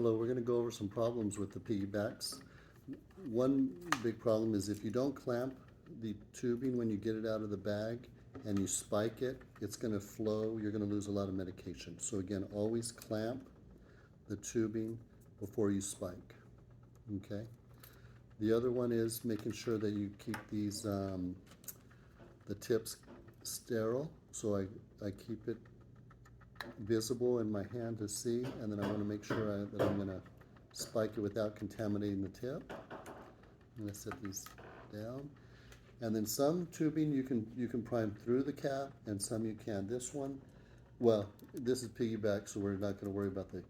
Hello, we're going to go over some problems with the piggybacks. One big problem is if you don't clamp the tubing when you get it out of the bag and you spike it, it's going to flow. You're going to lose a lot of medication. So again, always clamp the tubing before you spike. Okay. The other one is making sure that you keep these the tips sterile. So I keep it visible in my hand to see, and then I want to make sure that I'm going to spike it without contaminating the tip. I'm going to set these down, and then some tubing you can prime through the cap, and some you can. This one, well, this is piggyback, so we're not going to worry about the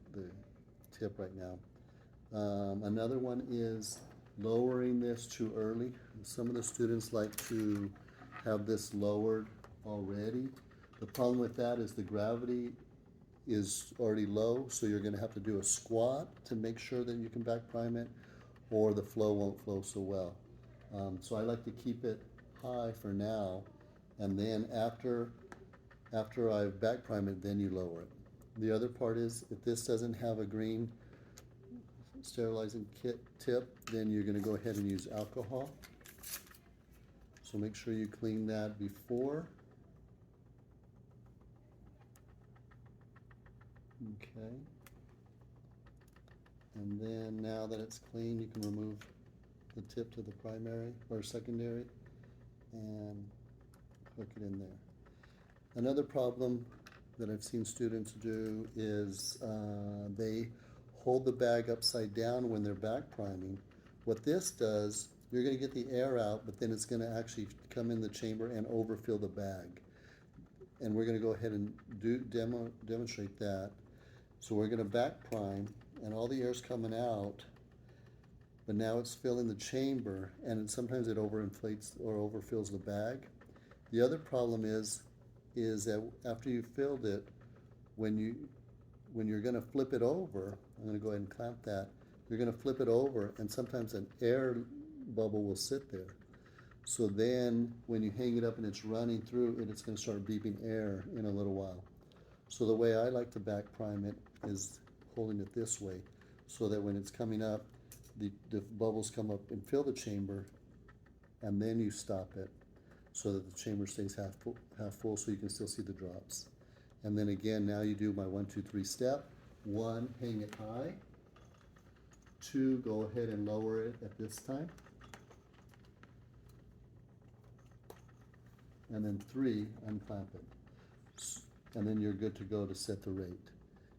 tip right now. Another one is lowering this too early. Some of the students like to have this lowered already. The problem with that is the gravity is already low, so you're going to have to do a squat to make sure that you can back prime it, or the flow won't flow so well. So I like to keep it high for now, and then after I back prime it, then you lower it. The other part is if this doesn't have a green sterilizing kit tip, then you're going to go ahead and use alcohol. So make sure you clean that before. Okay. And then now that it's clean, you can remove the tip to the primary or secondary and hook it in there. Another problem that I've seen students do is they hold the bag upside down when they're back priming. What this does, you're going to get the air out, but then it's going to actually come in the chamber and overfill the bag. And we're going to go ahead and demonstrate that. So we're going to back prime, and all the air's coming out, but now it's filling the chamber, and sometimes it overinflates or overfills the bag. The other problem is that after you filled it, when you're going to flip it over, I'm going to go ahead and clamp that. You're going to flip it over, and sometimes an air bubble will sit there. So then when you hang it up and it's running through it, it's going to start beeping air in a little while. So the way I like to back prime it is holding it this way, so that when it's coming up, the bubbles come up and fill the chamber, and then you stop it so that the chamber stays half full so you can still see the drops. And then again, now you do my 1, 2, 3 step. 1, hang it high. 2, go ahead and lower it at this time. And then 3, unclamp it. And then you're good to go to set the rate.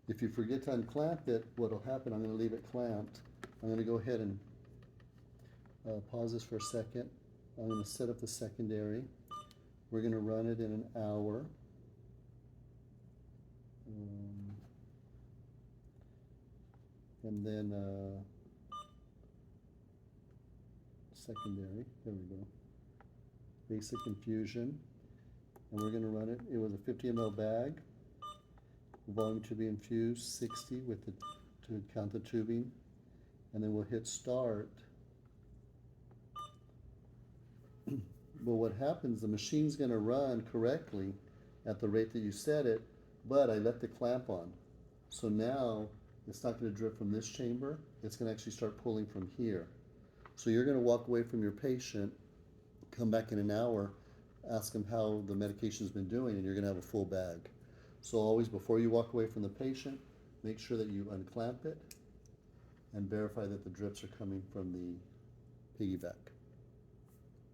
If you forget to unclamp it, what will happen, I'm going to leave it clamped. I'm going to go ahead and pause this for a second. I'm going to set up the secondary. We're going to run it in an hour. And then secondary, there we go. Basic infusion. And we're going to run it. It was a 50 ml bag. Volume to be infused 60 with to count the tubing, and then we'll hit start. But what happens, the machine's going to run correctly at the rate that you set it, but I left the clamp on. So now it's not going to drip from this chamber, it's going to actually start pulling from here. So you're going to walk away from your patient, come back in an hour, ask them how the medication's been doing, and you're going to have a full bag. So always, before you walk away from the patient, make sure that you unclamp it and verify that the drips are coming from the piggyback.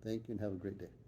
Thank you and have a great day.